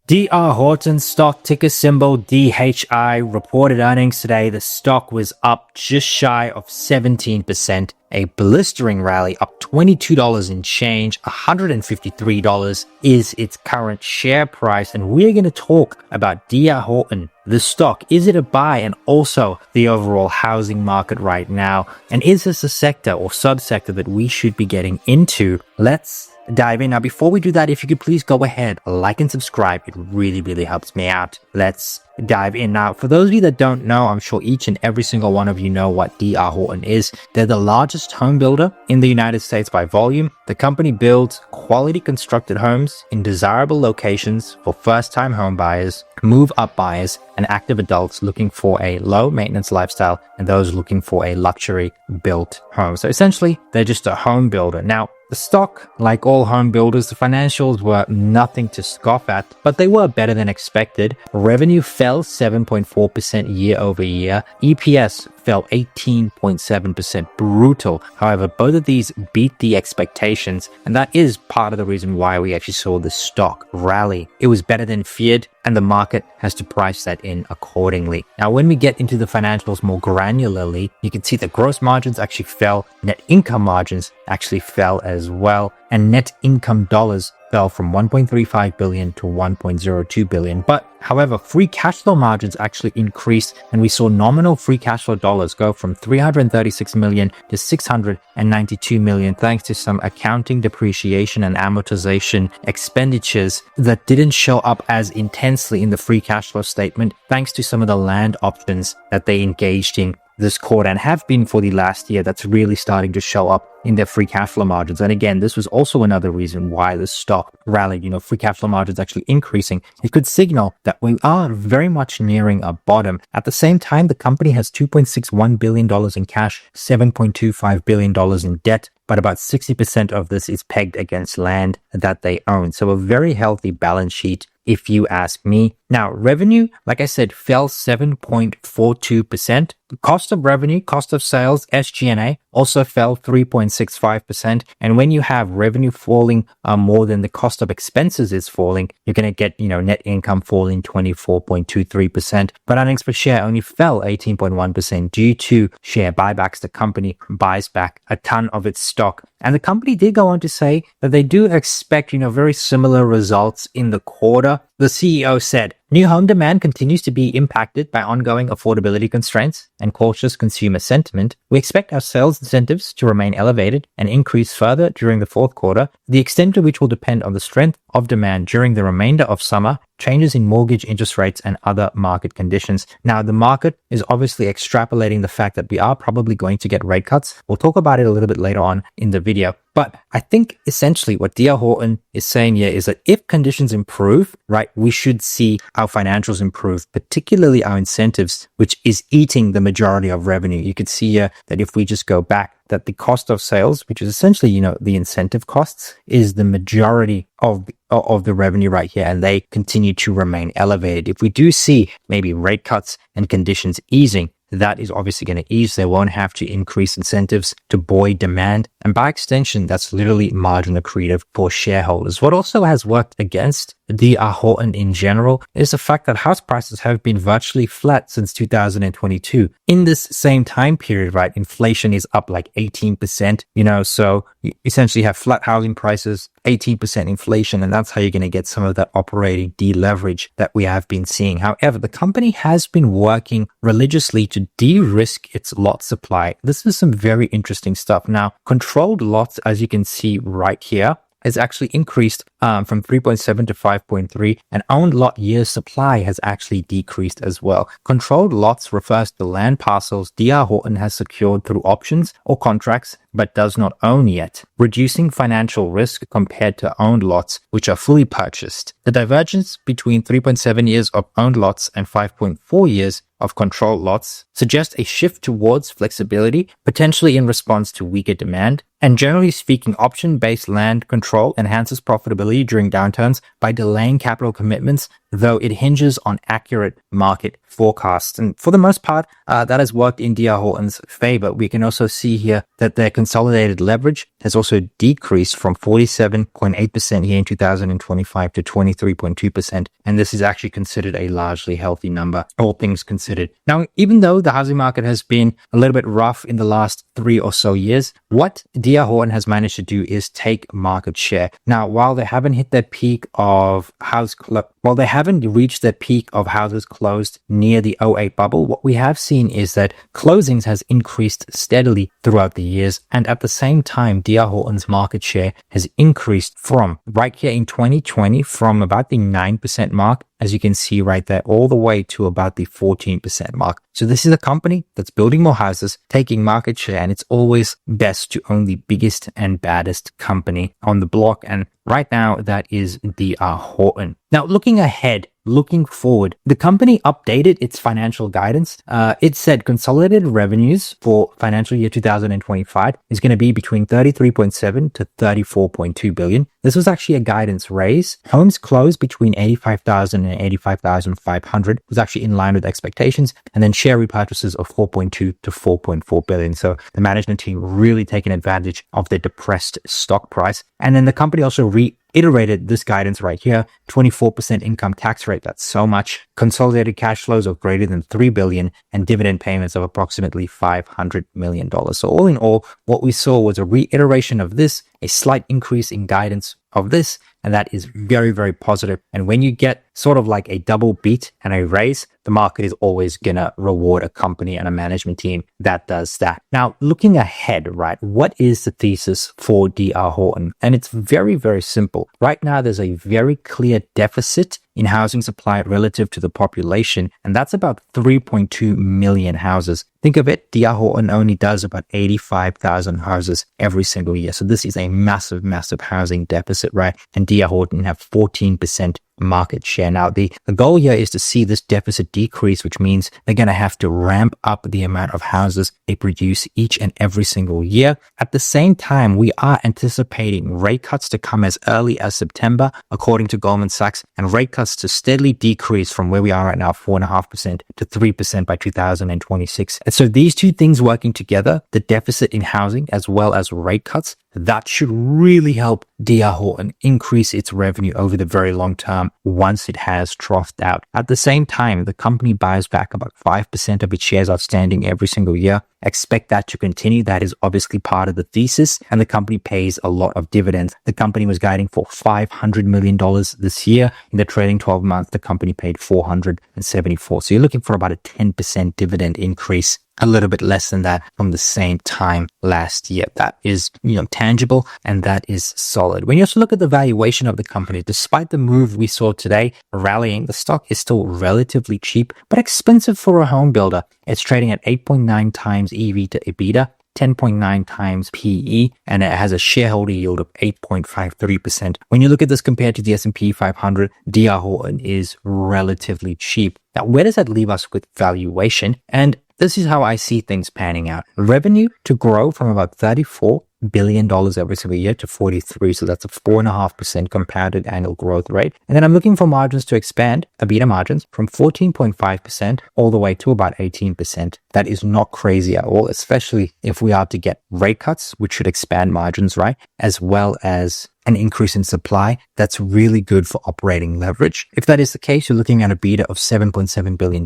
DR Horton stock ticker symbol DHI reported earnings today. The stock was up just shy of 17%, a blistering rally up $22 and change. $153 is its current share price. And we're going to talk about DR Horton, the stock. Is it a buy? And also the overall housing market right now. And is this a sector or subsector that we should be getting into? Let's dive in. Now, before we do that, if you could please go ahead, like and subscribe. It really helps me out. Let's dive in. Now, for those of you that don't know, I'm sure each and every single one of you know what DR Horton is. They're the largest home builder in the United States by volume. The company builds quality constructed homes in desirable locations for first-time home buyers, move-up buyers, and active adults looking for a low-maintenance lifestyle and those looking for a luxury-built home. So essentially, they're just a home builder. Now, the stock, like all home builders, the financials were nothing to scoff at, but they were better than expected. Revenue fell 7.4% year over year. EPS fell 18.7%. Brutal. However, both of these beat the expectations, and that is part of the reason why we actually saw the stock rally. It was better than feared, and the market has to price that in accordingly. Now, when we get into the financials more granularly, you can see that gross margins actually fell, net income margins actually fell as well, and net income dollars fell from 1.35 billion to 1.02 billion. But however, free cash flow margins actually increased, and we saw nominal free cash flow dollars go from 336 million to 692 million, thanks to some accounting depreciation and amortization expenditures that didn't show up as intensely in the free cash flow statement, thanks to some of the land options that they engaged in this quarter and have been for the last year. That's really starting to show up in their free cash flow margins. And again, this was also another reason why the stock rallied. Free cash flow margins actually increasing. It could signal that we are very much nearing a bottom. At the same time, the company has $2.61 billion in cash, $7.25 billion in debt, but about 60% of this is pegged against land that they own. So a very healthy balance sheet, if you ask me. Now, revenue, like I said, fell 7.42%. Cost of revenue, cost of sales, SG&A also fell 3.65%. And when you have revenue falling more than the cost of expenses is falling, you're going to get, net income falling 24.23%. But earnings per share only fell 18.1% due to share buybacks. The company buys back a ton of its stock. And the company did go on to say that they do expect, very similar results in the quarter. The CEO said, "New home demand continues to be impacted by ongoing affordability constraints and cautious consumer sentiment. We expect our sales incentives to remain elevated and increase further during the fourth quarter, the extent of which will depend on the strength of demand during the remainder of summer, changes in mortgage interest rates, and other market conditions." Now, the market is obviously extrapolating the fact that we are probably going to get rate cuts. We'll talk about it a little bit later on in the video. But I think essentially what DR Horton is saying here is that if conditions improve, right, we should see our financials improve, particularly our incentives, which is eating the majority of revenue. You could see here that if we just go back, that the cost of sales, which is essentially, the incentive costs, is the majority of the revenue right here, and they continue to remain elevated. If we do see maybe rate cuts and conditions easing, that is obviously going to ease. They won't have to increase incentives to buoy demand. And by extension, that's literally margin accretive for shareholders. What also has worked against DR Horton in general is the fact that house prices have been virtually flat since 2022. In this same time period, right, inflation is up like 18%, so you essentially have flat housing prices, 18% inflation, and that's how you're going to get some of that operating deleverage that we have been seeing. However, the company has been working religiously to de-risk its lot supply. This is some very interesting stuff. Now, controlled lots, as you can see right here, has actually increased from 3.7 to 5.3, and owned lot years supply has actually decreased as well. Controlled lots refers to land parcels DR Horton has secured through options or contracts but does not own yet, reducing financial risk compared to owned lots which are fully purchased. The divergence between 3.7 years of owned lots and 5.4 years of controlled lots suggests a shift towards flexibility, potentially in response to weaker demand. And generally speaking, option-based land control enhances profitability during downturns by delaying capital commitments though it hinges on accurate market forecasts. And for the most part, that has worked in D.R. Horton's favor. We can also see here that their consolidated leverage has also decreased from 47.8% here in 2025 to 23.2%. And this is actually considered a largely healthy number, all things considered. Now, even though the housing market has been a little bit rough in the last 3 or so years, what D.R. Horton has managed to do is take market share. Now, while they haven't hit their peak of they haven't reached their peak of houses closed near the '08 bubble, what we have seen is that closings has increased steadily throughout the years. And at the same time, D.R. Horton's market share has increased from right here in 2020 from about the 9% mark, as you can see right there, all the way to about the 14% mark. So this is a company that's building more houses, taking market share, and it's always best to own the biggest and baddest company on the block. And right now, that is D.R. Horton. Now, looking ahead, looking forward, the company updated its financial guidance. It said consolidated revenues for financial year 2025 is going to be between 33.7 to 34.2 billion. This was actually a guidance raise. Homes closed between 85,000 and 85,500 was actually in line with expectations. And then share repurchases of 4.2 to 4.4 billion. So the management team really taking advantage of the depressed stock price. And then the company also reiterated this guidance right here, 24% income tax rate. That's so much. Consolidated cash flows of greater than 3 billion and dividend payments of approximately $500 million. So all in all, what we saw was a reiteration of this, a slight increase in guidance of this, and that is very, very positive. And when you get sort of like a double beat and a raise, the market is always gonna reward a company and a management team that does that. Now, looking ahead, right, what is the thesis for D.R. Horton? And it's very, very simple. Right now, there's a very clear deficit in housing supply relative to the population, and that's about 3.2 million houses. Think of it, D.R. Horton only does about 85,000 houses every single year. So this is a massive, massive housing deficit, right? And D.R. Horton have 14% market share. Now, the goal here is to see this deficit decrease, which means they're going to have to ramp up the amount of houses they produce each and every single year. At the same time, we are anticipating rate cuts to come as early as September, according to Goldman Sachs, and rate cuts to steadily decrease from where we are right now, 4.5% to 3% by 2026. And so these two things working together, the deficit in housing as well as rate cuts, that should really help D.R. Horton increase its revenue over the very long term once it has troughed out. At the same time, the company buys back about 5% of its shares outstanding every single year. Expect that to continue. That is obviously part of the thesis. And the company pays a lot of dividends. The company was guiding for $500 million this year. In the trailing 12 months, the company paid $474. So you're looking for about a 10% dividend increase, a little bit less than that from the same time last year. That is, tangible, and that is solid. When you also look at the valuation of the company, despite the move we saw today rallying, the stock is still relatively cheap, but expensive for a home builder. It's trading at 8.9 times EV to EBITDA, 10.9 times PE, and it has a shareholder yield of 8.53%. When you look at this compared to the S&P 500, D.R. Horton is relatively cheap. Now, where does that leave us with valuation? And this is how I see things panning out. Revenue to grow from about $34 billion every single year to 43. So that's a 4.5% compounded annual growth rate. And then I'm looking for margins to expand, EBITDA margins, from 14.5% all the way to about 18%. That is not crazy at all, especially if we are to get rate cuts, which should expand margins, right? As well as an increase in supply. That's really good for operating leverage. If that is the case, you're looking at a beta of $7.7 billion.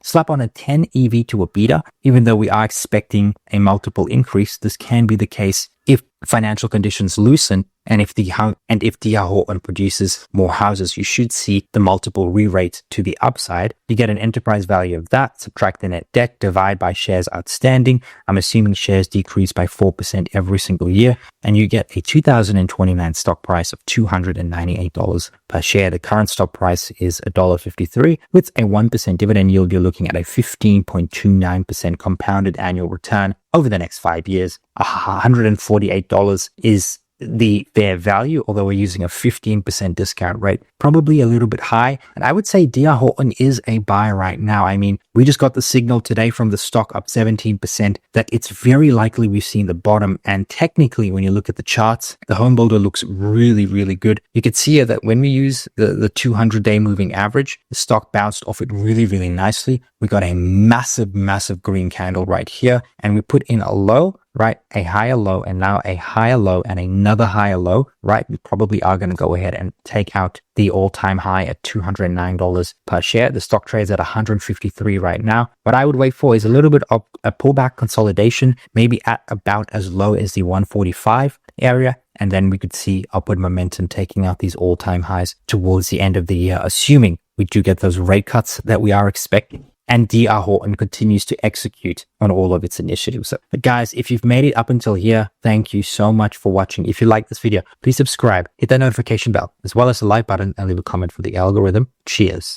Slap on a 10 EV to EBITDA. Even though we are expecting a multiple increase, this can be the case if financial conditions loosen and if D.R. Horton produces more houses, you should see the multiple re-rate to the upside. You get an enterprise value of that, subtract the net debt, divide by shares outstanding. I'm assuming shares decrease by 4% every single year, and you get a 2029 stock price of $298 per share. The current stock price is $1.53. With a 1% dividend yield, you're looking at a 15.29% compounded annual return over the next 5 years. $148 is the fair value, although we're using a 15% discount rate, probably a little bit high. And I would say DR Horton is a buy right now. I mean, we just got the signal today from the stock up 17% that it's very likely we've seen the bottom. And technically, when you look at the charts, the Homebuilder looks really, really good. You can see here that when we use the 200-day moving average, the stock bounced off it really, really nicely. We got a massive, massive green candle right here, and we put in a low, right? A higher low, and now a higher low and another higher low, right? We probably are going to go ahead and take out the all-time high at $209 per share. The stock trades at 153 right now. What I would wait for is a little bit of a pullback consolidation, maybe at about as low as the 145 area. And then we could see upward momentum taking out these all-time highs towards the end of the year, assuming we do get those rate cuts that we are expecting. And DR Horton continues to execute on all of its initiatives. So, but guys, if you've made it up until here, thank you so much for watching. If you like this video, please subscribe, hit that notification bell, as well as the like button, and leave a comment for the algorithm. Cheers.